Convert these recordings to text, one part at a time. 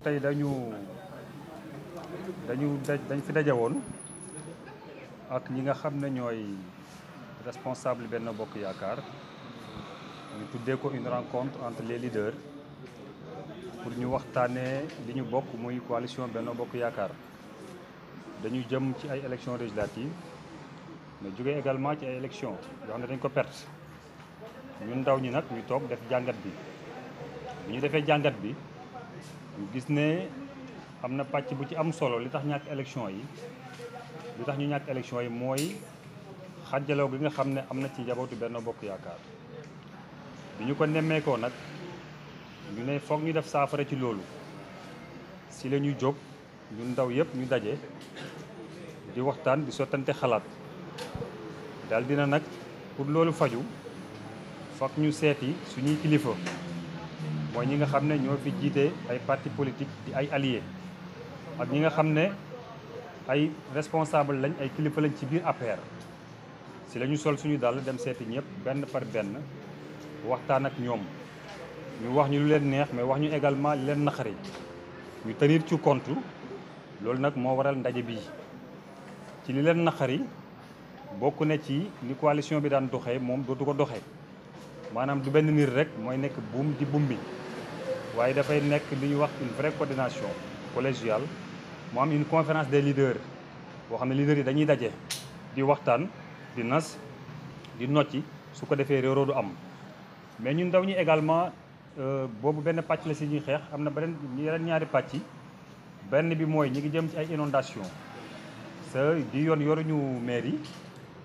tey dañ fi daje woon ak ñi nga xam ne ñooy responsable Benno Bokk Yaakaar ñu tuddee ko une rencontre entre les leaders pour ñu waxtaanee li ñu bokk muy coalition Benno Bokk Yaakaar. dañu jëm ci ay élections législatives mais jógee également ci ay élections yoo xam ne dañ ko perte ñun ndaw ñi nag ñu toog def jàngat bi bu ñu defee jàngat bi ñu gis ne am na pàcc bu ci am solo li tax ñàkk élection yi li tax ñu ñàkk élection yi mooy xàjjaloo gi nga xam ne am na ci njabootu Benno Bokk Yaakaar bi ñu ko nemmeekoo nag ñu ne foog ñu def saafara ci loolu si la ñu jóg ñun ndaw yëpp ñu daje di waxtaan di sottante xalaat daal dina nag pour loolu faju foog ñu seeti suñuy kilifa mooy ñi nga xam ne ñoo fi jiite ay parti politique di ay alliés ak ñi nga xam ne ay responsable lañ ay kilifa lañ ci biir APR si la ñu sol suñu dàll dem seeti ñëpp benn par benn waxtaan ak ñoom ñu wax ñu lu leen neex mais wax ñu également li leen naqari ñu tenir ci compte loolu nag moo waral ndaje bi ci li leen naqari bokk na ci ni coalition bi daan doxee moom dootu ko doxee maanaam du benn nit rek mooy nekk buum di buum bi waaye dafay nekk li ñuy wax une vraie coordination collégiale mu am une conférence des leaders boo xam ne leaders yi dañuy daje di waxtaan di nas di nocci su ko defee réeroo du am mais ñun ndaw ñi également boobu benn pàcc la si ñuy xeex am na beneen yeneen ñaari pàcc benn bi mooy ñi ngi jëm ci ay inondation sa di yoon yoruñu maire yi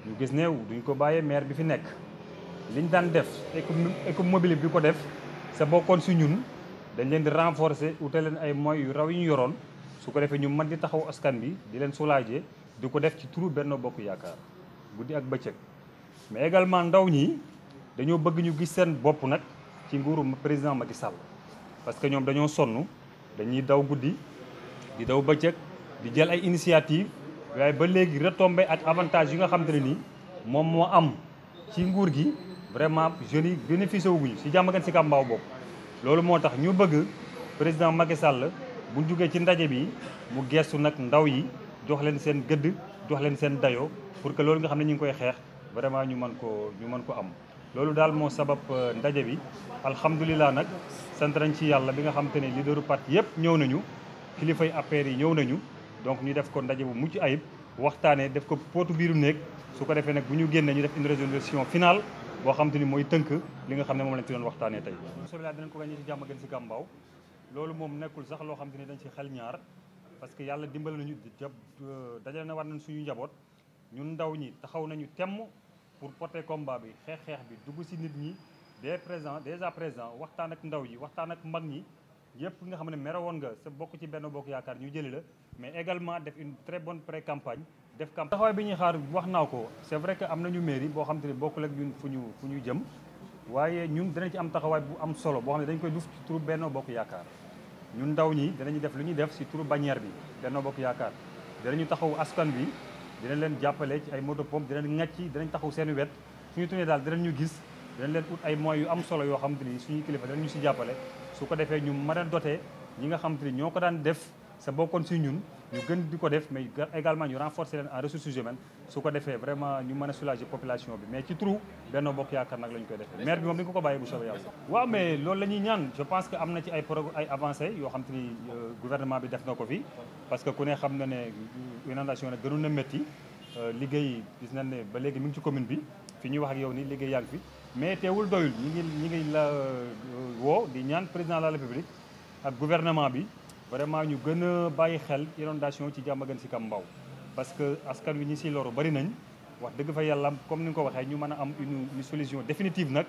ñu gis ne duñ ko bàyyee maire bi fi nekk liñ daan def équipe mobile bi ko def sa bokkoon si ñun dañ leen di renforcer utal leen ay moyens yu raw yi ñu yoroon su ko defee ñu mën di taxaw askan bi di leen soulager di ko def ci turu Benno Bokk Yaakaar guddi ak bëccëg mais également ndaw ñi dañoo bëgg ñu gis seen bopp nag ci nguuru président Macky Sall parce que ñoom dañoo sonn dañuy daw guddi di daw bëccëg di jël ay initiative waaye ba léegi retombé ak avantage yi nga xam te ne nii moom moo am ci nguur gi vraiment jeunes yi bénéficié wuñu si Diamaguène Sicap Mbao bokk loolu moo tax ñu bëgg président Macky Sall bu jógee ci ndaje bi mu gestu nag ndaw yi jox leen seen gëdd jox leen seen dayoo pour que loolu nga xam ne ñu ngi koy xeex vraiment ñu mën ko am loolu daal moo sabab ndaje bi alhamdulilah nag sant nañ ci yàlla bi nga xam te ne leaderu parti yëpp ñëw nañu kilifay APR yi ñëw nañu donc ñu def ko ndaje bu mucc ayib waxtaanee def ko pootu biiru néeg su ko defee nag bu ñu génnee ñu def une résolution finale boo xam te ni mooy tënk li nga xam ne moom lañ ci doon waxtaanee tey. soobee dinañ ko gagné ci Diamaguène Sicap Mbao loolu moom nekkul sax loo xam te ni dañ ci xel ñaar parce que yàlla dimbal nañu dajale na war nañ suñu njaboot ñun ndaw ñi taxaw nañu temm pour porter combat bi xeex bi dugg si nit ñi dès à présent waxtaan ak ndaw yi waxtaan ak mag ñi yëpp nga xam ne merewoon nga sa bokk ci Benno Bokk Yaakaar ñu jëli la mais également def une très bonne pré-campagne def campagne. taxawaay bi ñuy xaar wax naa ko c'est vrai que am nañu mairie boo xam te ne bokkul ak ñun fu ñu jëm waaye ñun danañ ci am taxawaay bu am solo boo xam ne dañ koy def ci turu Benno Bokk Yaakaar ñun ndaw ñi danañu def lu ñuy def si turu bannière bi Benno Bokk Yaakaar danañu taxaw askan bi dinañ leen jàppale ci ay moto pompe dinañ ŋàcc dinañ taxaw seen wet suñu tunee daal dinañ ñu gis dinañ leen ut ay moyens yu am solo yoo xam te ni suñuy kilifa danañ ñu si jàppale su ko defee ñu mën a doté ñi nga xam te ni ñoo ko daan def sa bokkoon si ñun ñu gën di ko def mais également ñu renforcer leen en ressources humaines su ko defee vraiment ñu mën a soulager population bi mais ci trou Benno Bokk Yaakaar nag la ñu koy defee maire bi moom dañu ko bàyyi bu soobee yàlla. waaw mais loolu la ñuy ñaan je pense que am na ci ay avancées yoo xam te ni gouvernement bi def na ko fi parce que ku ne xam na ne inondation nag gënoon na métti liggéey gis nañ ne ba léegi mi ngi ci commune bi fi ñuy wax ak yow ni liggéey yaa ngi fi mais teewul doyul ñi ngi la woo di ñaan président de la République ak gouvernement bi vraiment ñu gën a bàyyi xel inondation ci Diamaguène Sicap Mbao parce que askan wi ñi si loru bari nañ wax dëgg fa yàlla comme ni nga ko waxee ñu mën a am une solution définitive nag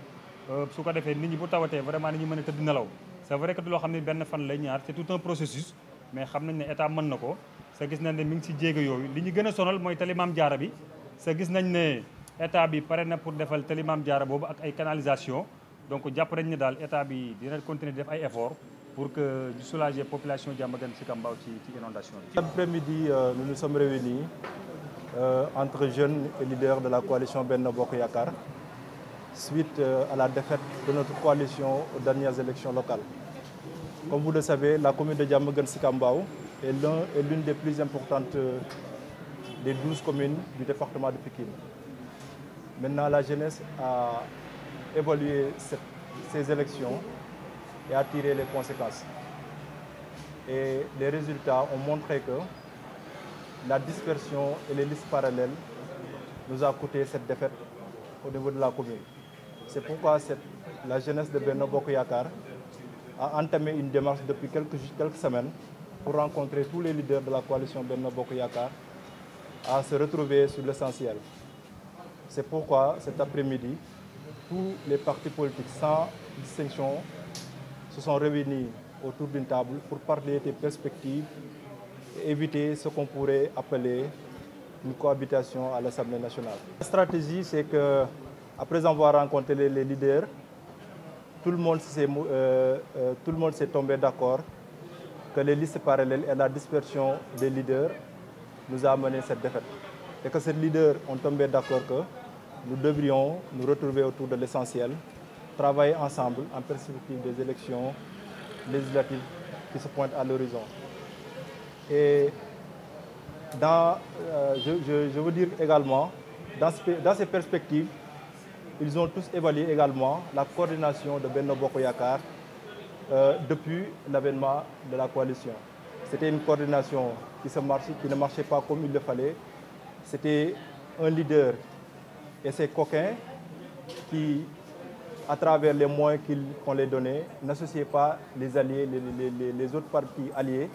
su ko defee nit ñi bu tawatee vraiment nit ñi mën a tëdd nelaw c'est vrai que du loo xam ne benn fan lay ñaar c'est tout un processus mais xam nañ ne état mën na ko sa gis nañ ne mi ngi si jéego yooyu li ñu gën a sonal mooy tali Maam Jaara bi sa gis nañ ne état bi pare na pour defal tali Maam Jaara boobu ak ay canalisation donc jàpp nañ ne daal état bi dina continuer def ay efforts pour que ñu soulager population Diamaguène Sicap Mbao ci inondation bi. Cet après-midi, nous nous sommes réunis entre jeunes et leaders de la coalition Benno Bokk Yaakaar suite à la défaite de notre coalition aux dernières élections locales. Comme vous le savez, la commune de Diamaguène Sicap Mbao est l'une des plus importantes des 12 communes du département de Pikine. Maintenant, la jeunesse a évalué ces élections et a tiré les conséquences. Et les résultats ont montré que la dispersion et les listes parallèles nous a coûté cette défaite au niveau de la commune. C'est pourquoi la jeunesse de Benno Bokk Yakaar a entamé une démarche depuis quelques semaines pour rencontrer tous les leaders de la coalition Benno Bokk Yakaar à se retrouver sur l'essentiel. C'est pourquoi cet après-midi, tous les partis politiques sans distinction se sont réunis autour d'une table pour parler des perspectives et éviter ce qu'on pourrait appeler une cohabitation à l'Assemblée nationale. La stratégie, c'est que après avoir rencontré les leaders, tout le monde s'est tombé d'accord que les listes parallèles et la dispersion des leaders nous a amené cette défaite. Et que ces leaders ont tombé d'accord que nous devrions nous retrouver autour de l'essentiel, travailler ensemble en perspective des élections législatives qui se pointent à l'horizon. Et je veux dire également, dans ces perspectives, ils ont tous évalué également la coordination de Benno Bokk Yakaar depuis l'avènement de la coalition. C'était une coordination qui ne marchait pas comme il le fallait. C'était un leader et ses coquins qui, à travers les moyens qu'on les donnait, n'associaient pas les alliés, les autres partis alliés.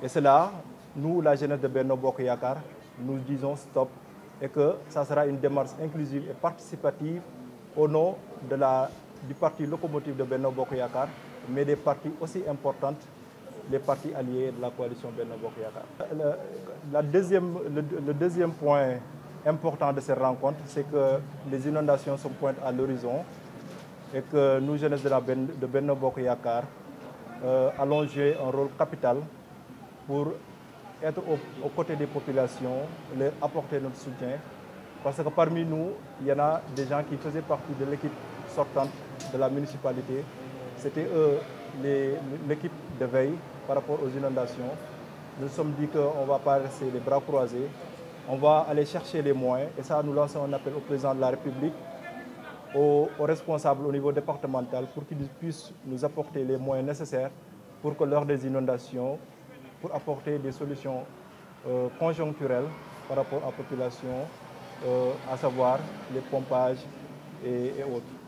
Et cela, nous, la jeunesse de Benno Bokk Yakaar, nous disons stop et que ça sera une démarche inclusive et participative au nom du parti locomotive de Benno Bokk Yakaar, mais des partis aussi importants, les partis alliés de la coalition Benno Bokk Yakaar. Le deuxième point important de cette rencontre, c'est que les inondations se pointent à l'horizon et que nous, jeunesse de Benno Bokk Yakaar, allons jouer un rôle capital pour être aux côtés des populations, leur apporter notre soutien. Parce que parmi nous, il y en a des gens qui faisaient partie de l'équipe sortante de la municipalité. C'était eux, l'équipe de veille par rapport aux inondations. Nous nous sommes dit qu'on ne va pas rester les bras croisés. On va aller chercher les moyens. Et ça, nous lançons un appel au président de la République, aux responsables au niveau départemental, pour qu'ils puissent nous apporter les moyens nécessaires pour que lors des inondations, pour apporter des solutions conjoncturelles par rapport à la population, à savoir les pompages et autres.